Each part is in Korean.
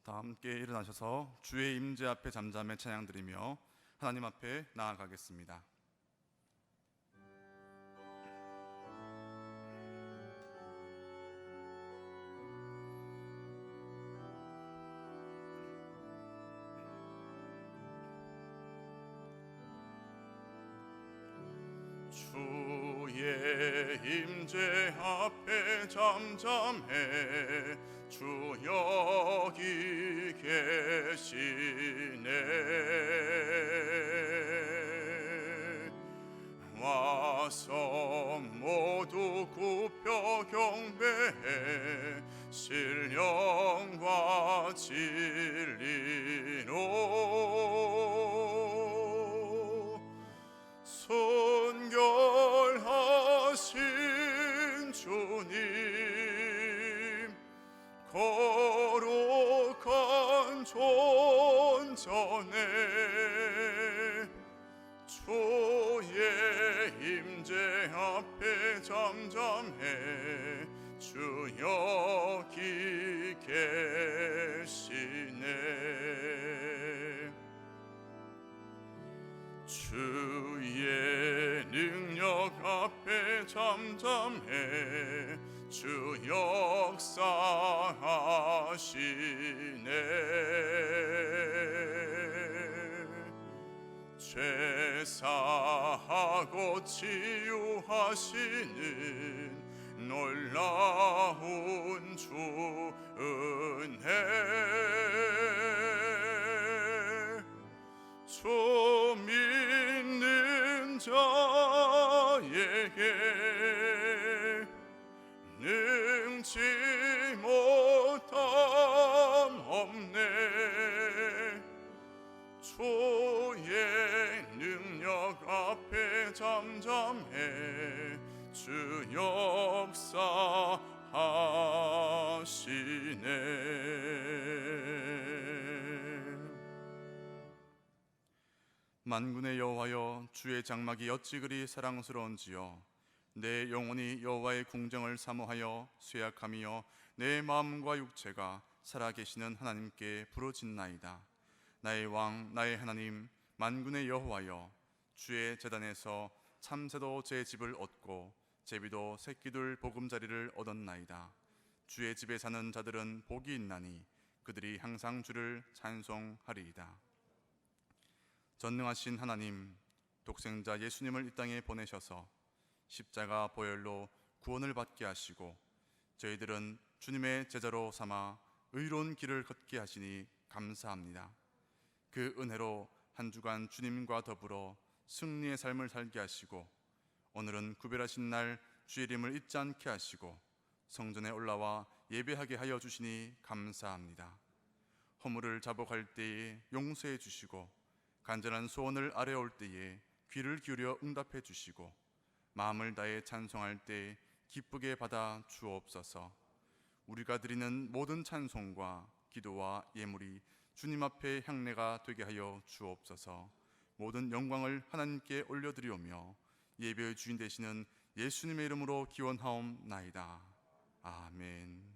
다 함께 일어나셔서 주의 임재 앞에 잠잠해 찬양드리며 하나님 앞에 나아가겠습니다. 주의 임재 앞에 잠잠해 주 여기 계시네. 와서 모두 굽혀 경배해 신령과 진리로 순결하신 주님, 거룩한 존전에 주의 임재 앞에 잠잠해 주 여기 계시네. 주의 능력 앞에 잠잠해 주 역사하시네. 죄사하고 치유하시는 놀라운 주 은혜, 주 믿는 자에게 능치 못함 없네. 주의 능력 앞에 잠잠해 주 역사하시네. 만군의 여호와여, 주의 장막이 어찌 그리 사랑스러운지요. 내 영혼이 여호와의 궁정을 사모하여 쇠약함이여 내 마음과 육체가 살아계시는 하나님께 부르짖나이다. 나의 왕 나의 하나님 만군의 여호와여, 주의 제단에서 참새도 제 집을 얻고 제비도 새끼들 보금자리를 얻었나이다. 주의 집에 사는 자들은 복이 있나니 그들이 항상 주를 찬송하리이다. 전능하신 하나님, 독생자 예수님을 이 땅에 보내셔서 십자가 보혈로 구원을 받게 하시고 저희들은 주님의 제자로 삼아 의로운 길을 걷게 하시니 감사합니다. 그 은혜로 한 주간 주님과 더불어 승리의 삶을 살게 하시고 오늘은 구별하신 날 주의 이름을 잊지 않게 하시고 성전에 올라와 예배하게 하여 주시니 감사합니다. 허물을 자복할 때에 용서해 주시고 간절한 소원을 아뢰올 때에 귀를 기울여 응답해 주시고 마음을 다해 찬송할 때 기쁘게 받아 주옵소서. 우리가 드리는 모든 찬송과 기도와 예물이 주님 앞에 향례가 되게 하여 주옵소서. 모든 영광을 하나님께 올려드리오며 예배의 주인 되시는 예수님의 이름으로 기원하옵나이다. 아멘.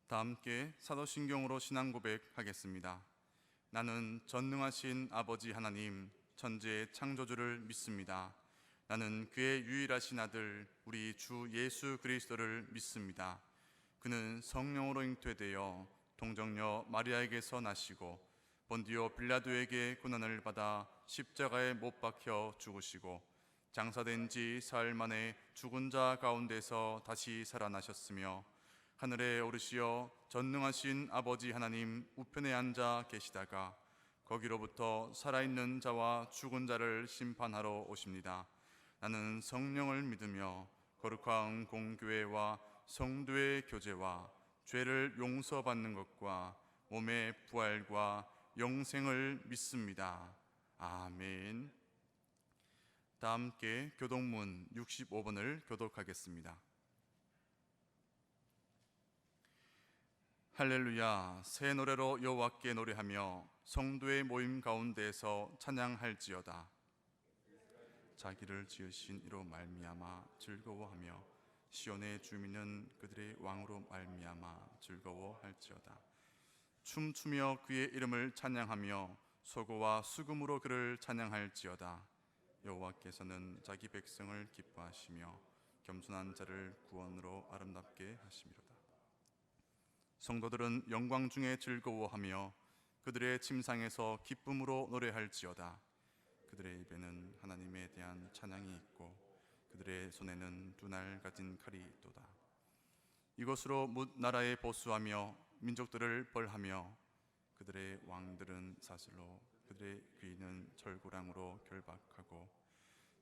다 함께 사도신경으로 신앙 고백하겠습니다. 나는 전능하신 아버지 하나님 천지의 창조주를 믿습니다. 나는 그의 유일하신 아들 우리 주 예수 그리스도를 믿습니다. 그는 성령으로 잉태되어 동정녀 마리아에게서 나시고 본디오 빌라도에게 고난을 받아 십자가에 못 박혀 죽으시고 장사된 지 사흘 만에 죽은 자 가운데서 다시 살아나셨으며 하늘에 오르시어 전능하신 아버지 하나님 우편에 앉아 계시다가 거기로부터 살아있는 자와 죽은 자를 심판하러 오십니다. 나는 성령을 믿으며 거룩한 공교회와 성도의 교제와 죄를 용서받는 것과 몸의 부활과 영생을 믿습니다. 아멘. 다 함께 교독문 65번을 교독하겠습니다. 할렐루야, 새 노래로 여호와께 노래하며 성도의 모임 가운데에서 찬양할지어다. 자기를 지으신 이로 말미암아 즐거워하며 시온의 주민은 그들의 왕으로 말미암아 즐거워할지어다. 춤추며 그의 이름을 찬양하며 소고와 수금으로 그를 찬양할지어다. 여호와께서는 자기 백성을 기뻐하시며 겸손한 자를 구원으로 아름답게 하시미로다. 성도들은 영광 중에 즐거워하며 그들의 침상에서 기쁨으로 노래할지어다. 그들의 입에는 하나님에 대한 찬양이 있고 그들의 손에는 두 날 가진 칼이 있도다. 이것으로 뭇 나라에 보수하며 민족들을 벌하며 그들의 왕들은 사슬로 그들의 귀는 철구랑으로 결박하고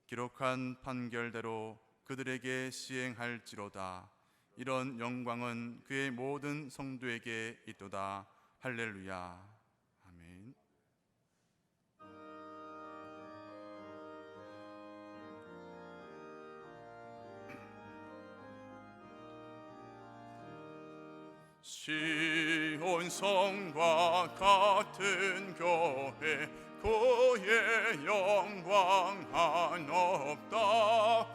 기록한 판결대로 그들에게 시행할지로다. 이런 영광은 그의 모든 성도에게 있도다. 할렐루야. 아멘. 시온 성과 같은 교회 그의 영광 한없다.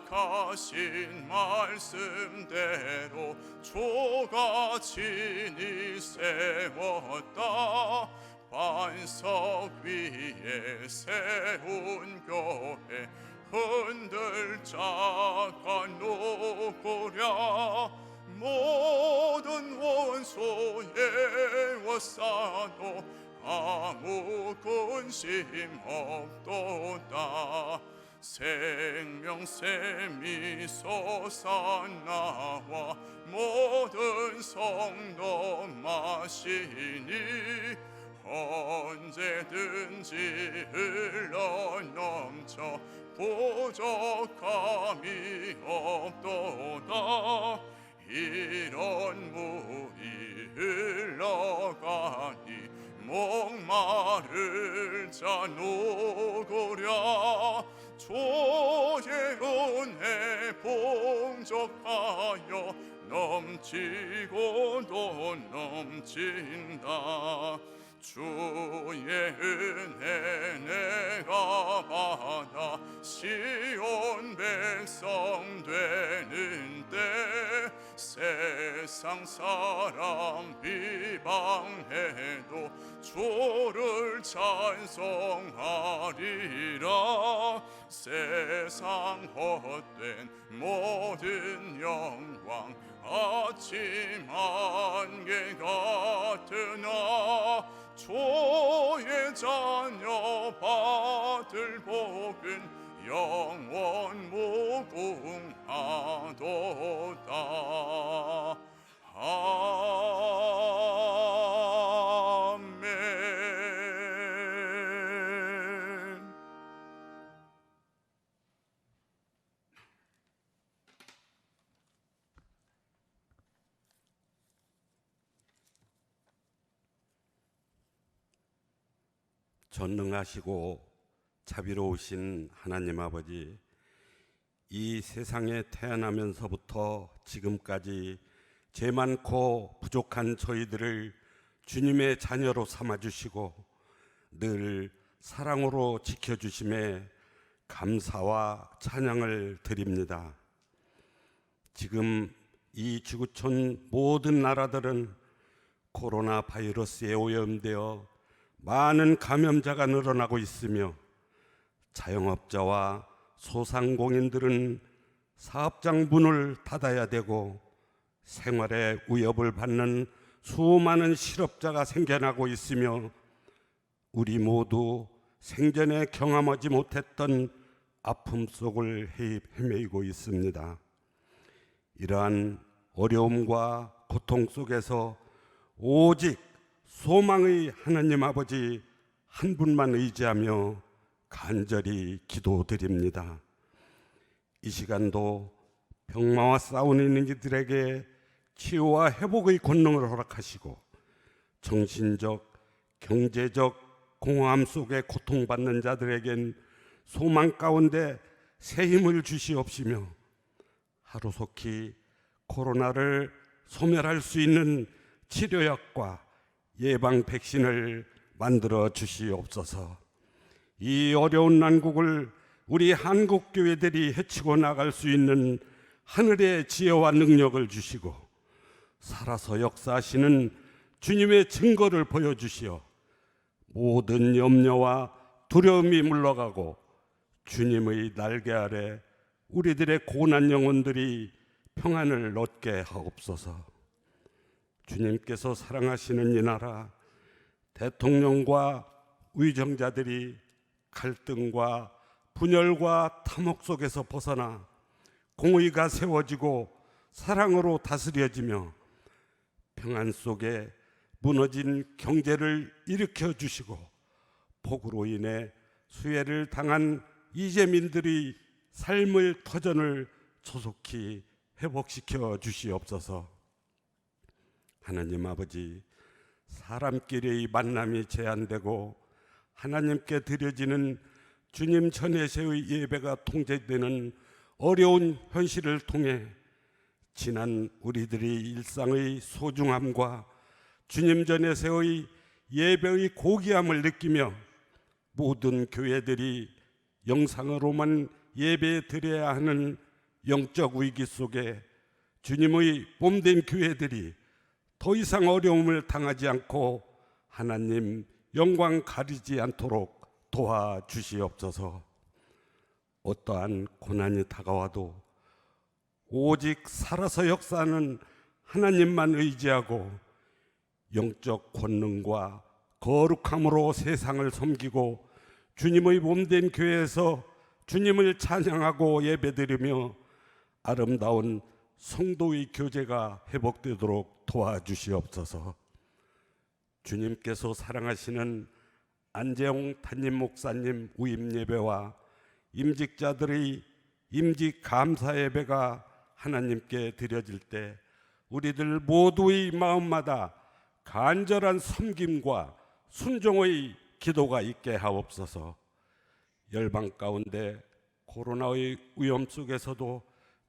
허락하신 말씀대로 조가 진이 세웠다. 반석 위에 세운 교회 흔들 자가 놓으랴. 모든 원소에 워싸도 아무 근심 없도다. 생명샘이 솟아나와 모든 성도 마시니 언제든지 흘러넘쳐 부족함이 없도다. 이런 물이 흘러가니 목마를 자 누구랴. 주의 은혜 풍족하여 넘치고도 넘친다. 주의 은혜 내가 받아 시온 백성 되는 때 세상 사람 비방해도 주를 찬송하리라. 세상 헛된 모든 영광 아침 안개 같으나 주의 자녀 받을 복은 영원 무궁하도다. 아멘. 전능하시고 자비로우신 하나님 아버지, 이 세상에 태어나면서부터 지금까지 죄 많고 부족한 저희들을 주님의 자녀로 삼아주시고 늘 사랑으로 지켜주심에 감사와 찬양을 드립니다. 지금 이 지구촌 모든 나라들은 코로나 바이러스에 오염되어 많은 감염자가 늘어나고 있으며 자영업자와 소상공인들은 사업장 문을 닫아야 되고 생활에 위협을 받는 수많은 실업자가 생겨나고 있으며 우리 모두 생전에 경험하지 못했던 아픔 속을 헤매이고 있습니다. 이러한 어려움과 고통 속에서 오직 소망의 하나님 아버지 한 분만 의지하며 간절히 기도드립니다. 이 시간도 병마와 싸우는 이들에게 치유와 회복의 권능을 허락하시고 정신적, 경제적 공허함 속에 고통받는 자들에겐 소망 가운데 새 힘을 주시옵시며 하루속히 코로나를 소멸할 수 있는 치료약과 예방 백신을 만들어 주시옵소서. 이 어려운 난국을 우리 한국 교회들이 헤치고 나갈 수 있는 하늘의 지혜와 능력을 주시고 살아서 역사하시는 주님의 증거를 보여주시어 모든 염려와 두려움이 물러가고 주님의 날개 아래 우리들의 고난 영혼들이 평안을 얻게 하옵소서. 주님께서 사랑하시는 이 나라, 대통령과 위정자들이 갈등과 분열과 탐욕 속에서 벗어나 공의가 세워지고 사랑으로 다스려지며 평안 속에 무너진 경제를 일으켜 주시고 폭우로 인해 수해를 당한 이재민들의 삶의 터전을 조속히 회복시켜 주시옵소서. 하나님 아버지, 사람끼리의 만남이 제한되고 하나님께 드려지는 주님 전에세의 예배가 통제되는 어려운 현실을 통해 지난 우리들의 일상의 소중함과 주님 전에서의 예배의 고귀함을 느끼며 모든 교회들이 영상으로만 예배 드려야 하는 영적 위기 속에 주님의 몸된 교회들이 더 이상 어려움을 당하지 않고 하나님 영광 가리지 않도록 도와주시옵소서. 어떠한 고난이 다가와도 오직 살아서 역사하는 하나님만 의지하고 영적 권능과 거룩함으로 세상을 섬기고 주님의 몸된 교회에서 주님을 찬양하고 예배드리며 아름다운 성도의 교제가 회복되도록 도와주시옵소서. 주님께서 사랑하시는 안재홍 담임 목사님 우임 예배와 임직자들의 임직 감사 예배가 하나님께 드려질 때 우리들 모두의 마음마다 간절한 섬김과 순종의 기도가 있게 하옵소서. 열방 가운데 코로나의 위험 속에서도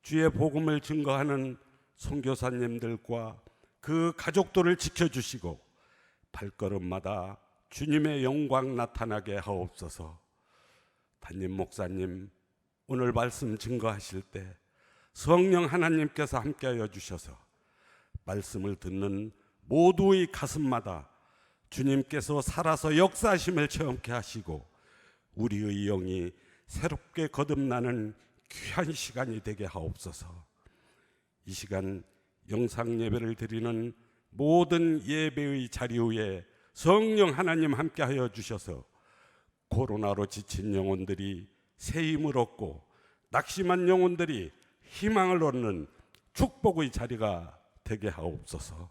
주의 복음을 증거하는 선교사님들과 그 가족들을 지켜주시고 발걸음마다 주님의 영광 나타나게 하옵소서. 담임 목사님 오늘 말씀 증거하실 때 성령 하나님께서 함께하여 주셔서 말씀을 듣는 모두의 가슴마다 주님께서 살아서 역사하심을 체험케 하시고 우리의 영이 새롭게 거듭나는 귀한 시간이 되게 하옵소서. 이 시간 영상 예배를 드리는 모든 예배의 자리 위에 성령 하나님 함께하여 주셔서 코로나로 지친 영혼들이 새 힘을 얻고 낙심한 영혼들이 희망을 얻는 축복의 자리가 되게 하옵소서.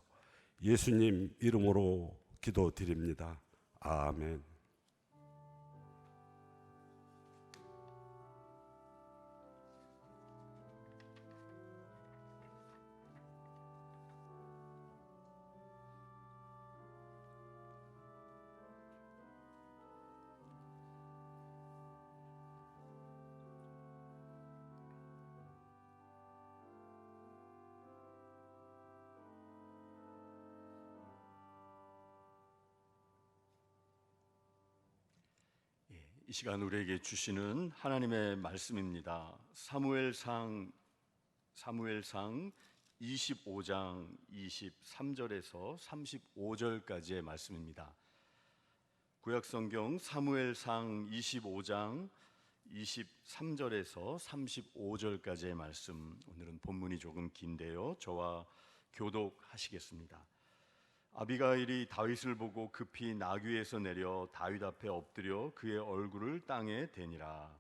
예수님 이름으로 기도드립니다. 아멘. 이 시간 우리에게 주시는 하나님의 말씀입니다. 사무엘상 25장 23절에서 35절까지의 말씀입니다. 구약성경 사무엘상 25장 23절에서 35절까지의 말씀, 오늘은 본문이 조금 긴데요, 저와 교독하시겠습니다. 아비가일이 다윗을 보고 급히 나귀에서 내려 다윗 앞에 엎드려 그의 얼굴을 땅에 대니라.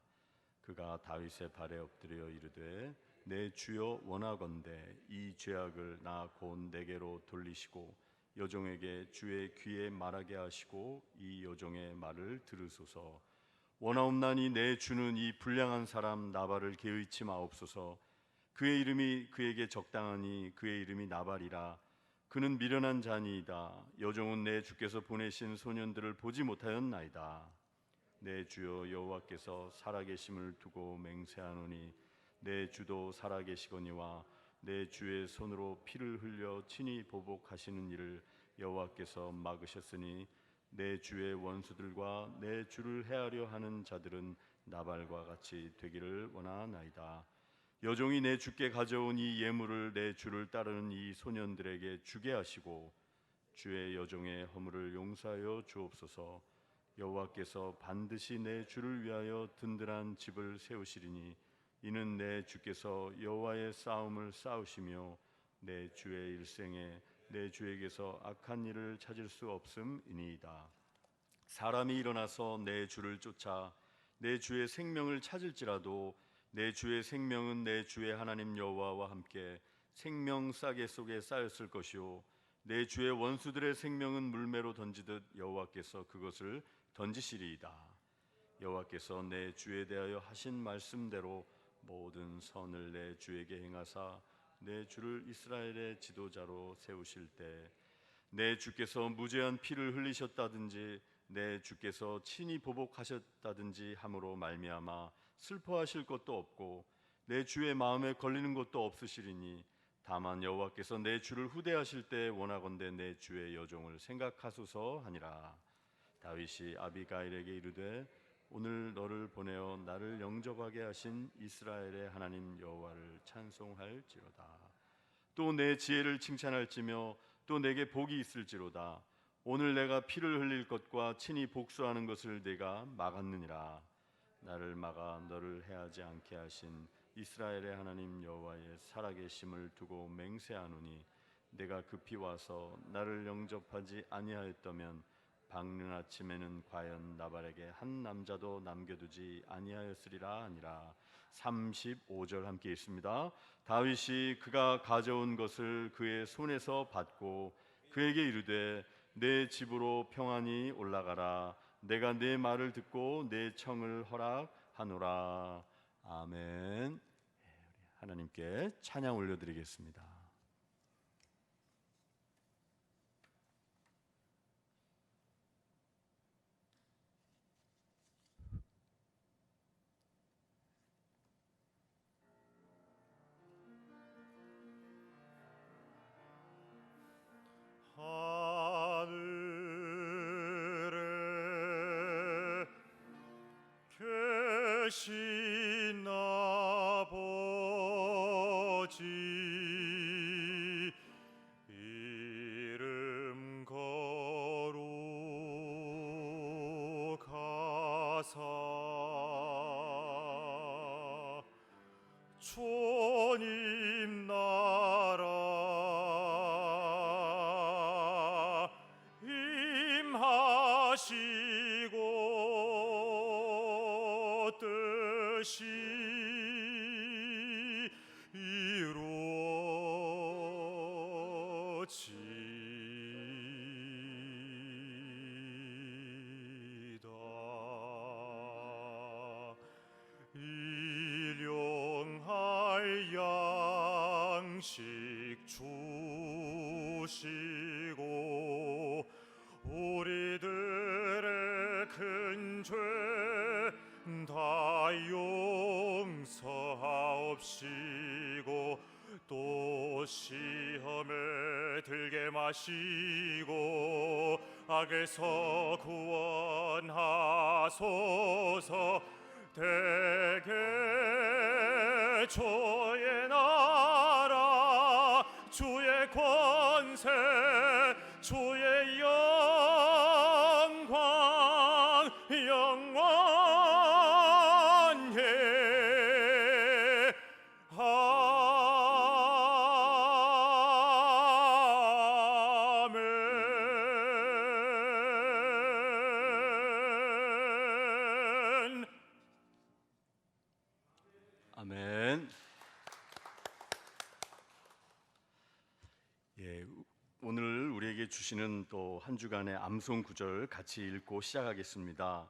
그가 다윗의 발에 엎드려 이르되 내 주여 원하건대 이 죄악을 나 곧 내게로 돌리시고 여종에게 주의 귀에 말하게 하시고 이 여종의 말을 들으소서. 원하옵나니 내 주는 이 불량한 사람 나발을 개의치 마옵소서. 그의 이름이 그에게 적당하니 그의 이름이 나발이라. 그는 미련한 자니이다. 여종은 내 주께서 보내신 소년들을 보지 못하였나이다. 내 주여 여호와께서 살아계심을 두고 맹세하노니 내 주도 살아계시거니와 내 주의 손으로 피를 흘려 친히 보복하시는 일을 여호와께서 막으셨으니 내 주의 원수들과 내 주를 해하려 하는 자들은 나발과 같이 되기를 원하나이다. 여종이 내 주께 가져온 이 예물을 내 주를 따르는 이 소년들에게 주게 하시고 주의 여종의 허물을 용서하여 주옵소서. 여호와께서 반드시 내 주를 위하여 든든한 집을 세우시리니 이는 내 주께서 여호와의 싸움을 싸우시며 내 주의 일생에 내 주에게서 악한 일을 찾을 수 없음이니이다. 사람이 일어나서 내 주를 쫓아 내 주의 생명을 찾을지라도 내 주의 생명은 내 주의 하나님 여호와와 함께 생명 싸개 속에 쌓였을 것이요 내 주의 원수들의 생명은 물매로 던지듯 여호와께서 그것을 던지시리이다. 여호와께서 내 주에 대하여 하신 말씀대로 모든 선을 내 주에게 행하사 내 주를 이스라엘의 지도자로 세우실 때 내 주께서 무죄한 피를 흘리셨다든지 내 주께서 친히 보복하셨다든지 함으로 말미암아 슬퍼하실 것도 없고 내 주의 마음에 걸리는 것도 없으시리니 다만 여호와께서 내 주를 후대하실 때 원하건대 내 주의 여종을 생각하소서 하니라. 다윗이 아비가일에게 이르되 오늘 너를 보내어 나를 영접하게 하신 이스라엘의 하나님 여호와를 찬송할지로다. 또 내 지혜를 칭찬할지며 또 내게 복이 있을지로다. 오늘 내가 피를 흘릴 것과 친히 복수하는 것을 내가 막았느니라. 나를 막아 너를 해하지 않게 하신 이스라엘의 하나님 여호와의 살아계심을 두고 맹세하노니 내가 급히 와서 나를 영접하지 아니하였다면 밝는 아침에는 과연 나발에게 한 남자도 남겨두지 아니하였으리라 하니라. 35절 함께 있습니다. 다윗이 그가 가져온 것을 그의 손에서 받고 그에게 이르되 내 집으로 평안히 올라가라. 내가 내 말을 듣고 내 청을 허락하노라. 아멘. 하나님께 찬양 올려드리겠습니다. 하늘에 계신 아버지 이름 거룩하사 주님 나라 임하시고 뜻이 이루어지이다. 일용할 양식 주시고 우리들의 큰 죄 다 용서하옵시고 또 시험에 들게 마시고 악에서 구원하소서. 대개 주의 나라 주의 권세 주의 영광 영원히 아멘. 아멘. 예, 오늘 우리에게 주시는 또 한 주간의 암송 구절 같이 읽고 시작하겠습니다.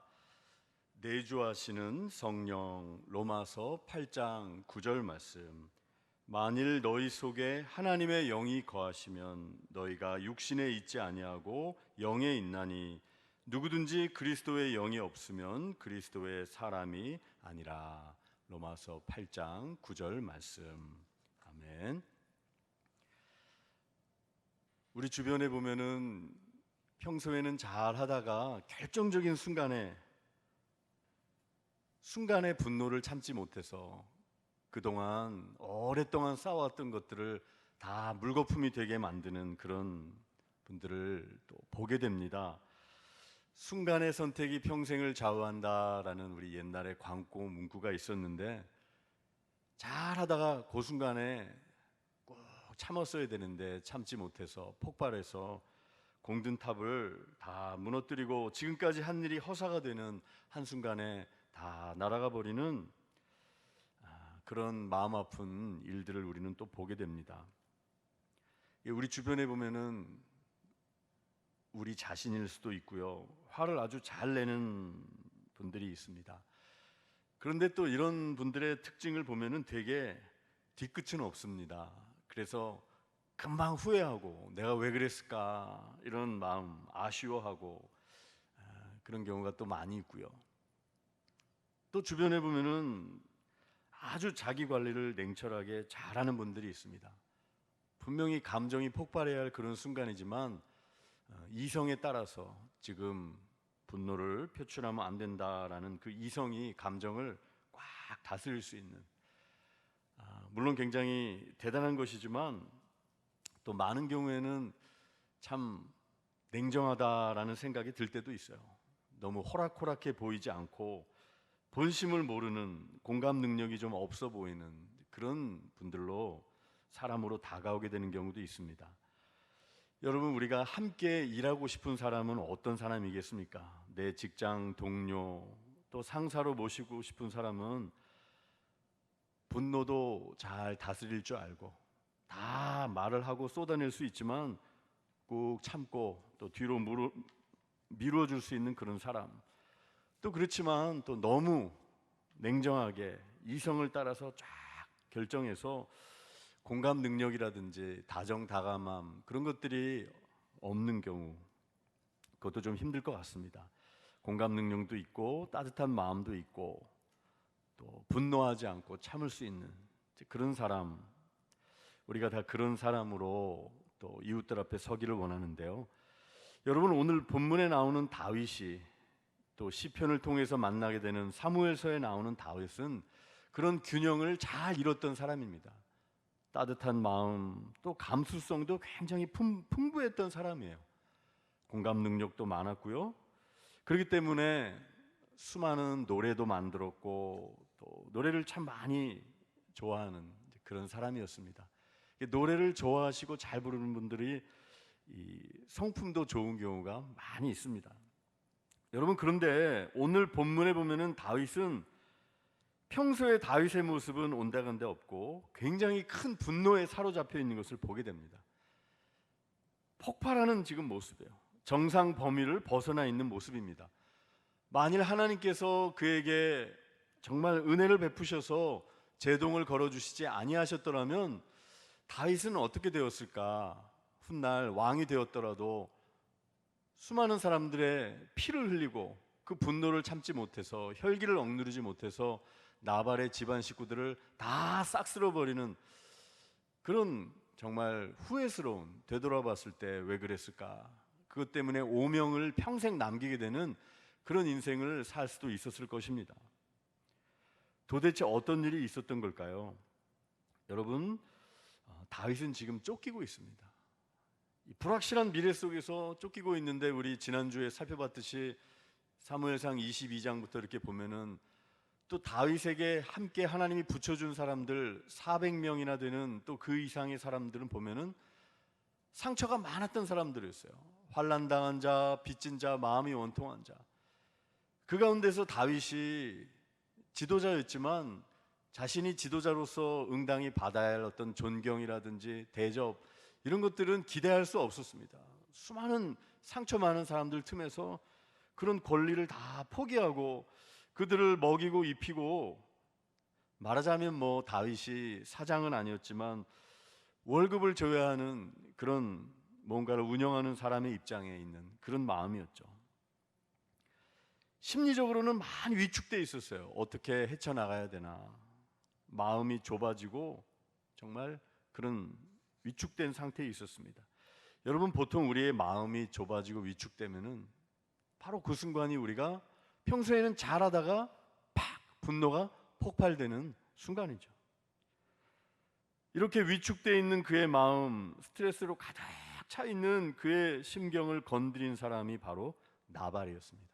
내주하시는 성령, 로마서 8장 9절 말씀. 만일 너희 속에 하나님의 영이 거하시면 너희가 육신에 있지 아니하고 영에 있나니 누구든지 그리스도의 영이 없으면 그리스도의 사람이 아니라. 로마서 8장 9절 말씀. 아멘. 우리 주변에 보면은 평소에는 잘 하다가 결정적인 순간에 분노를 참지 못해서 그동안 오랫동안 쌓아왔던 것들을 다 물거품이 되게 만드는 그런 분들을 또 보게 됩니다. 순간의 선택이 평생을 좌우한다라는 우리 옛날에 광고 문구가 있었는데, 잘하다가 그 순간에 꼭 참았어야 되는데 참지 못해서 폭발해서 공든탑을 다 무너뜨리고 지금까지 한 일이 허사가 되는 한순간에 다 날아가 버리는 그런 마음 아픈 일들을 우리는 또 보게 됩니다. 우리 주변에 보면은 우리 자신일 수도 있고요, 화를 아주 잘 내는 분들이 있습니다. 그런데 또 이런 분들의 특징을 보면은 되게 뒤끝은 없습니다. 그래서 금방 후회하고 내가 왜 그랬을까 이런 마음 아쉬워하고 그런 경우가 또 많이 있고요. 또 주변에 보면은 아주 자기 관리를 냉철하게 잘하는 분들이 있습니다. 분명히 감정이 폭발해야 할 그런 순간이지만 이성에 따라서 지금 분노를 표출하면 안 된다라는 그 이성이 감정을 꽉 다스릴 수 있는, 물론 굉장히 대단한 것이지만 또 많은 경우에는 참 냉정하다라는 생각이 들 때도 있어요. 너무 호락호락해 보이지 않고 본심을 모르는, 공감 능력이 좀 없어 보이는 그런 분들로 사람으로 다가오게 되는 경우도 있습니다. 여러분, 우리가 함께 일하고 싶은 사람은 어떤 사람이겠습니까? 내 직장 동료, 또 상사로 모시고 싶은 사람은 분노도 잘 다스릴 줄 알고 다 말을 하고 쏟아낼 수 있지만 꾹 참고 또 뒤로 미루어줄 수 있는 그런 사람, 또 그렇지만 또 너무 냉정하게 이성을 따라서 쫙 결정해서 공감 능력이라든지 다정다감함 그런 것들이 없는 경우, 그것도 좀 힘들 것 같습니다. 공감 능력도 있고 따뜻한 마음도 있고 또 분노하지 않고 참을 수 있는 그런 사람, 우리가 다 그런 사람으로 또 이웃들 앞에 서기를 원하는데요. 여러분, 오늘 본문에 나오는 다윗이 또 시편을 통해서 만나게 되는 사무엘서에 나오는 다윗은 그런 균형을 잘 이뤘던 사람입니다. 따뜻한 마음, 또 감수성도 굉장히 풍부했던 사람이에요. 공감 능력도 많았고요. 그렇기 때문에 수많은 노래도 만들었고 또 노래를 참 많이 좋아하는 그런 사람이었습니다. 노래를 좋아하시고 잘 부르는 분들이 이 성품도 좋은 경우가 많이 있습니다. 여러분, 그런데 오늘 본문에 보면은 다윗은 평소에 다윗의 모습은 온데간데 없고 굉장히 큰 분노에 사로잡혀 있는 것을 보게 됩니다. 폭발하는 지금 모습이에요. 정상 범위를 벗어나 있는 모습입니다. 만일 하나님께서 그에게 정말 은혜를 베푸셔서 제동을 걸어주시지 아니하셨더라면 다윗은 어떻게 되었을까? 훗날 왕이 되었더라도 수많은 사람들의 피를 흘리고 그 분노를 참지 못해서, 혈기를 억누르지 못해서 나발의 집안 식구들을 다 싹 쓸어버리는 그런 정말 후회스러운, 되돌아봤을 때 왜 그랬을까, 그것 때문에 오명을 평생 남기게 되는 그런 인생을 살 수도 있었을 것입니다. 도대체 어떤 일이 있었던 걸까요? 여러분, 다윗은 지금 쫓기고 있습니다. 이 불확실한 미래 속에서 쫓기고 있는데, 우리 지난주에 살펴봤듯이 사무엘상 22장부터 이렇게 보면은 또 다윗에게 함께 하나님이 붙여준 사람들 400명이나 되는 또 그 이상의 사람들은 보면은 상처가 많았던 사람들이었어요. 환난당한 자, 빚진 자, 마음이 원통한 자. 그 가운데서 다윗이 지도자였지만 자신이 지도자로서 응당히 받아야 할 어떤 존경이라든지 대접, 이런 것들은 기대할 수 없었습니다. 수많은 상처 많은 사람들 틈에서 그런 권리를 다 포기하고 그들을 먹이고 입히고, 말하자면 뭐 다윗이 사장은 아니었지만 월급을 줘야 하는 그런 뭔가를 운영하는 사람의 입장에 있는 그런 마음이었죠. 심리적으로는 많이 위축돼 있었어요. 어떻게 헤쳐나가야 되나. 마음이 좁아지고 정말 그런 위축된 상태에 있었습니다. 여러분, 보통 우리의 마음이 좁아지고 위축되면은 바로 그 순간이 우리가 평소에는 잘하다가 팍 분노가 폭발되는 순간이죠. 이렇게 위축되어 있는 그의 마음, 스트레스로 가득 차 있는 그의 심경을 건드린 사람이 바로 나발이었습니다.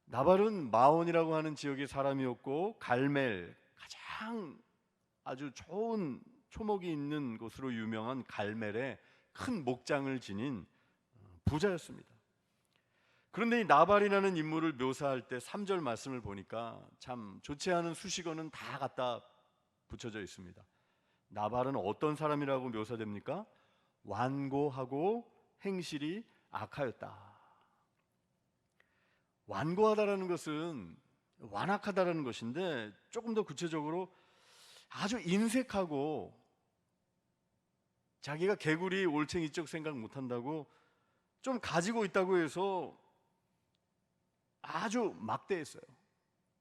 나발은 마온이라고 하는 지역의 사람이었고, 갈멜, 가장 아주 좋은 초목이 있는 곳으로 유명한 갈멜의 큰 목장을 지닌 부자였습니다. 그런데 이 나발이라는 인물을 묘사할 때 3절 말씀을 보니까 참 좋지 않은 수식어는 다 갖다 붙여져 있습니다. 나발은 어떤 사람이라고 묘사됩니까? 완고하고 행실이 악하였다. 완고하다라는 것은 완악하다라는 것인데, 조금 더 구체적으로 아주 인색하고 자기가 개구리 올챙이적 생각 못한다고 좀 가지고 있다고 해서 아주 막대했어요.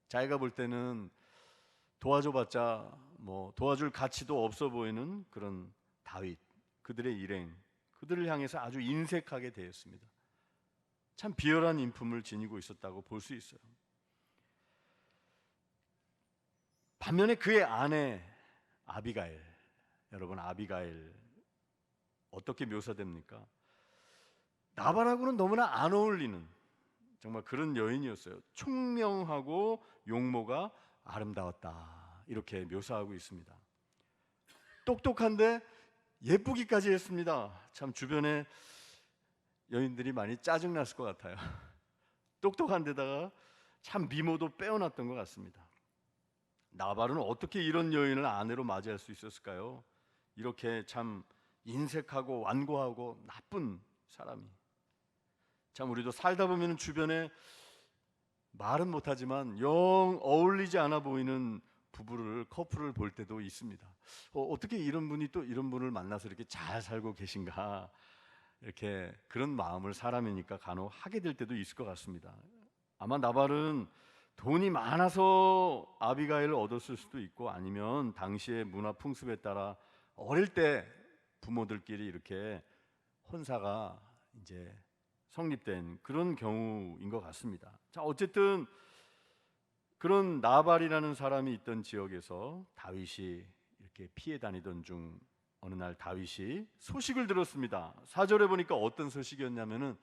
자기가 볼 때는 도와줘봤자 뭐 도와줄 가치도 없어 보이는 그런 다윗, 그들의 일행, 그들을 향해서 아주 인색하게 대했습니다. 참 비열한 인품을 지니고 있었다고 볼 수 있어요. 반면에 그의 아내 아비가일, 여러분, 아비가일 어떻게 묘사됩니까? 나발하고는 너무나 안 어울리는 정말 그런 여인이었어요. 총명하고 용모가 아름다웠다, 이렇게 묘사하고 있습니다. 똑똑한데 예쁘기까지 했습니다. 참 주변에 여인들이 많이 짜증났을 것 같아요. 똑똑한 데다가 참 미모도 빼어났던 것 같습니다. 나발은 어떻게 이런 여인을 아내로 맞이할 수 있었을까요? 이렇게 참 인색하고 완고하고 나쁜 사람이. 참 우리도 살다 보면 주변에 말은 못하지만 영 어울리지 않아 보이는 커플을 볼 때도 있습니다. 어떻게 이런 분이 또 이런 분을 만나서 이렇게 잘 살고 계신가, 이렇게 그런 마음을 사람이니까 간혹 하게 될 때도 있을 것 같습니다. 아마 나발은 돈이 많아서 아비가일을 얻었을 수도 있고, 아니면 당시의 문화 풍습에 따라 어릴 때 부모들끼리 이렇게 혼사가 이제 성립된 그런 경우인 것 같습니다. 자, 어쨌든 그런 나발이라는 사람이 있던 지역에서 다윗이 이렇게 피해 다니던 중 어느 날 다윗이 소식을 들었습니다. 4절에 보니까 어떤 소식이었냐면은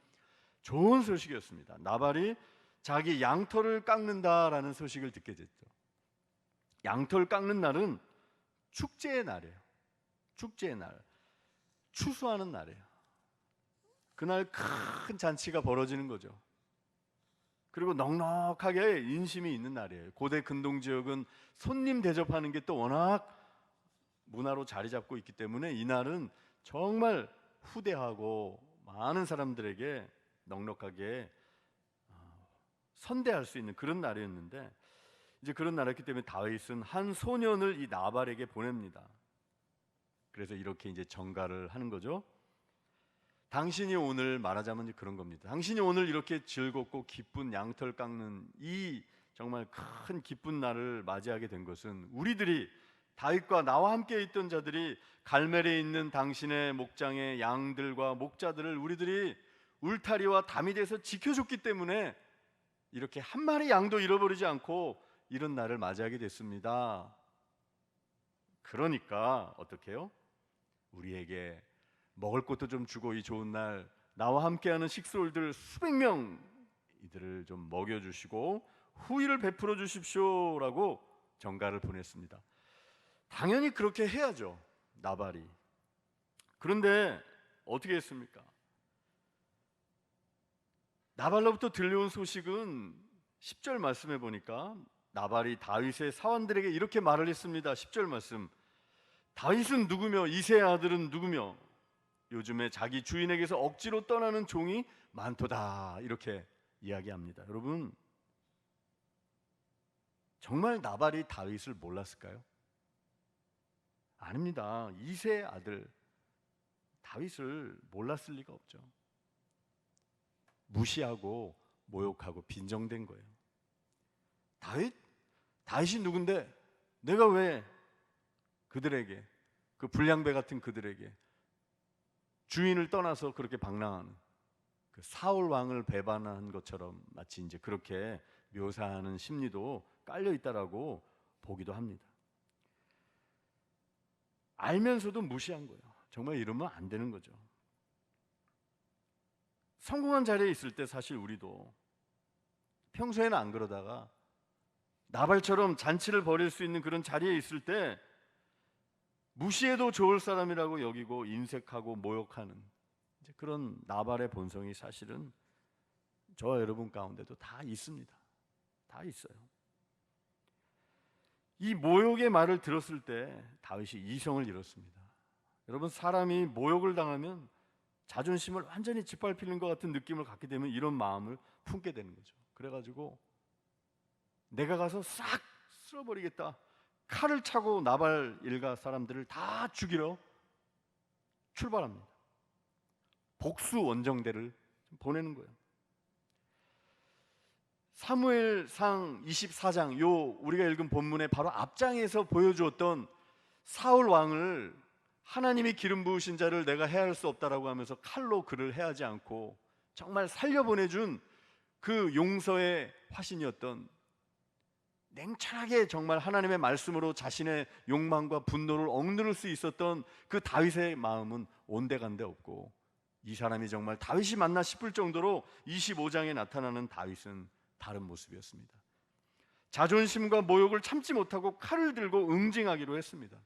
좋은 소식이었습니다. 나발이 자기 양털을 깎는다라는 소식을 듣게 됐죠. 양털 깎는 날은 축제의 날이에요. 축제의 날, 추수하는 날이에요. 그날 큰 잔치가 벌어지는 거죠. 그리고 넉넉하게 인심이 있는 날이에요. 고대 근동 지역은 손님 대접하는 게 또 워낙 문화로 자리 잡고 있기 때문에 이날은 정말 후대하고 많은 사람들에게 넉넉하게 선대할 수 있는 그런 날이었는데, 이제 그런 날이었기 때문에 다윗은 한 소년을 이 나발에게 보냅니다. 그래서 이렇게 이제 전가를 하는 거죠. 당신이 오늘, 말하자면 그런 겁니다. 당신이 오늘 이렇게 즐겁고 기쁜 양털 깎는 이 정말 큰 기쁜 날을 맞이하게 된 것은 우리들이, 다윗과 나와 함께 있던 자들이 갈멜에 있는 당신의 목장의 양들과 목자들을 우리들이 울타리와 담이 돼서 지켜줬기 때문에 이렇게 한 마리 양도 잃어버리지 않고 이런 날을 맞이하게 됐습니다. 그러니까 어떻게 해요? 우리에게 먹을 것도 좀 주고 이 좋은 날 나와 함께하는 식솔들 수백 명, 이들을 좀 먹여주시고 후의를 베풀어 주십시오라고 전가를 보냈습니다. 당연히 그렇게 해야죠, 나발이. 그런데 어떻게 했습니까? 나발로부터 들려온 소식은 10절 말씀해 보니까 나발이 다윗의 사원들에게 이렇게 말을 했습니다. 10절 말씀, 다윗은 누구며 이새의 아들은 누구며 요즘에 자기 주인에게서 억지로 떠나는 종이 많도다, 이렇게 이야기합니다. 여러분, 정말 나발이 다윗을 몰랐을까요? 아닙니다. 이새의 아들 다윗을 몰랐을 리가 없죠. 무시하고 모욕하고 빈정된 거예요. 다윗이 누군데 내가 왜 그들에게, 그 불량배 같은 그들에게 주인을 떠나서 그렇게 방랑하는, 그 사울 왕을 배반한 것처럼 마치 이제 그렇게 묘사하는 심리도 깔려 있다라고 보기도 합니다. 알면서도 무시한 거예요. 정말 이러면 안 되는 거죠. 성공한 자리에 있을 때 사실 우리도 평소에는 안 그러다가 나발처럼 잔치를 벌일 수 있는 그런 자리에 있을 때 무시해도 좋을 사람이라고 여기고 인색하고 모욕하는 이제 그런 나발의 본성이 사실은 저와 여러분 가운데도 다 있습니다. 다 있어요. 이 모욕의 말을 들었을 때 다윗이 이성을 잃었습니다. 여러분, 사람이 모욕을 당하면 자존심을 완전히 짓밟히는 것 같은 느낌을 갖게 되면 이런 마음을 품게 되는 거죠. 그래가지고 내가 가서 싹 쓸어버리겠다, 칼을 차고 나발 일가 사람들을 다 죽이러 출발합니다. 복수 원정대를 보내는 거예요. 사무엘상 24장, 요 우리가 읽은 본문의 바로 앞장에서 보여주었던 사울 왕을, 하나님이 기름 부으신 자를 내가 해할 수 없다라고 하면서 칼로 그를 해하지 않고 정말 살려보내준 그 용서의 화신이었던, 냉철하게 정말 하나님의 말씀으로 자신의 욕망과 분노를 억누를 수 있었던 그 다윗의 마음은 온데간데 없고, 이 사람이 정말 다윗이 맞나 싶을 정도로 25장에 나타나는 다윗은 다른 모습이었습니다. 자존심과 모욕을 참지 못하고 칼을 들고 응징하기로 했습니다.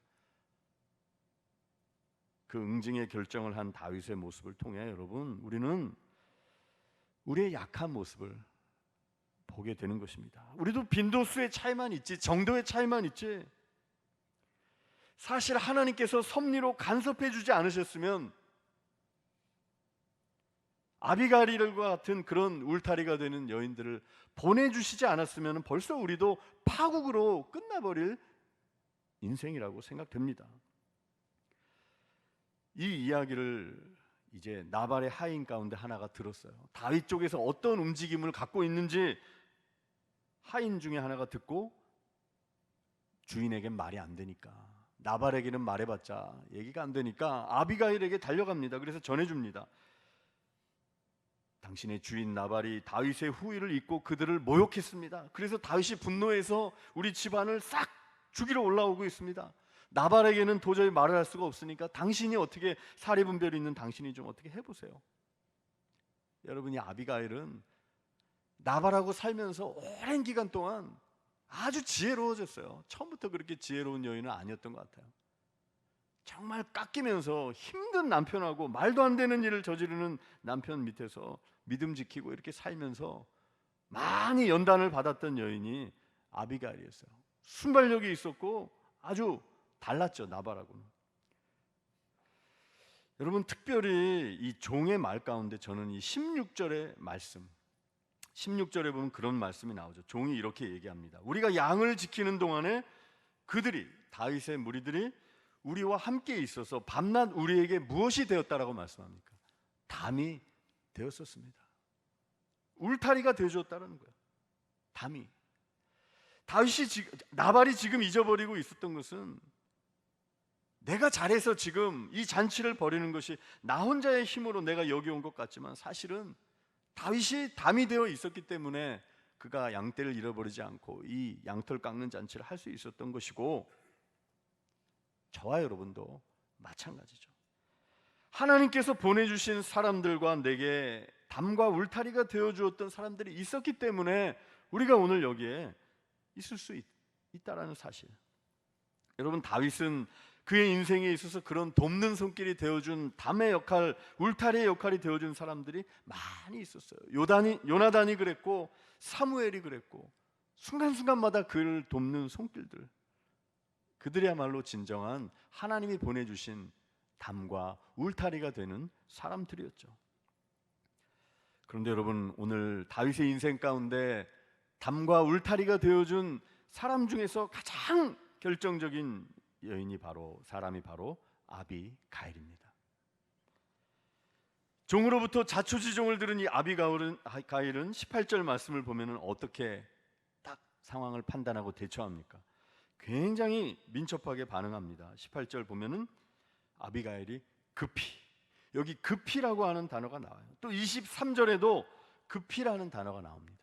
그 응징의 결정을 한 다윗의 모습을 통해 여러분, 우리는 우리의 약한 모습을 보게 되는 것입니다. 우리도 빈도수의 차이만 있지, 정도의 차이만 있지, 사실 하나님께서 섭리로 간섭해 주지 않으셨으면, 아비가일과 같은 그런 울타리가 되는 여인들을 보내주시지 않았으면 벌써 우리도 파국으로 끝나버릴 인생이라고 생각됩니다. 이 이야기를 이제 나발의 하인 가운데 하나가 들었어요. 다윗 쪽에서 어떤 움직임을 갖고 있는지 하인 중에 하나가 듣고, 주인에겐 말이 안 되니까, 나발에게는 말해봤자 얘기가 안 되니까 아비가일에게 달려갑니다. 그래서 전해줍니다. 당신의 주인 나발이 다윗의 후의를 잊고 그들을 모욕했습니다. 그래서 다윗이 분노해서 우리 집안을 싹 죽이러 올라오고 있습니다. 나발에게는 도저히 말을 할 수가 없으니까 당신이 어떻게, 사리분별이 있는 당신이 좀 어떻게 해보세요. 여러분이, 아비가일은 나발하고 살면서 오랜 기간 동안 아주 지혜로워졌어요. 처음부터 그렇게 지혜로운 여인은 아니었던 것 같아요. 정말 깎이면서 힘든 남편하고 말도 안 되는 일을 저지르는 남편 밑에서 믿음 지키고 이렇게 살면서 많이 연단을 받았던 여인이 아비가일이었어요. 순발력이 있었고 아주 달랐죠, 나발하고는. 여러분, 특별히 이 종의 말 가운데 저는 이 16절의 말씀, 16절에 보면 그런 말씀이 나오죠. 종이 이렇게 얘기합니다. 우리가 양을 지키는 동안에 그들이, 다윗의 무리들이 우리와 함께 있어서 밤낮 우리에게 무엇이 되었다라고 말씀합니까? 담이 되었었습니다. 울타리가 되어줬다는 거예요. 담이. 나발이 지금 잊어버리고 있었던 것은, 내가 잘해서 지금 이 잔치를 벌이는 것이 나 혼자의 힘으로 내가 여기 온 것 같지만, 사실은 다윗이 담이 되어 있었기 때문에 그가 양떼를 잃어버리지 않고 이 양털 깎는 잔치를 할 수 있었던 것이고, 저와 여러분도 마찬가지죠. 하나님께서 보내주신 사람들과 내게 담과 울타리가 되어주었던 사람들이 있었기 때문에 우리가 오늘 여기에 있을 수 있다라는 사실. 여러분, 다윗은 그의 인생에 있어서 그런 돕는 손길이 되어준 담의 역할, 울타리의 역할이 되어준 사람들이 많이 있었어요. 요나단이 그랬고, 사무엘이 그랬고, 순간순간마다 그를 돕는 손길들, 그들이야말로 진정한 하나님이 보내주신 담과 울타리가 되는 사람들이었죠. 그런데 여러분, 오늘 다윗의 인생 가운데 담과 울타리가 되어준 사람 중에서 가장 결정적인 사람이 바로 아비가일입니다. 종으로부터 자초지종을 들은 이 아비가일은 18절 말씀을 보면은 어떻게 딱 상황을 판단하고 대처합니까? 굉장히 민첩하게 반응합니다. 18절 보면은 아비가일이 급히, 여기 급히라고 하는 단어가 나와요. 또 23절에도 급히라는 단어가 나옵니다.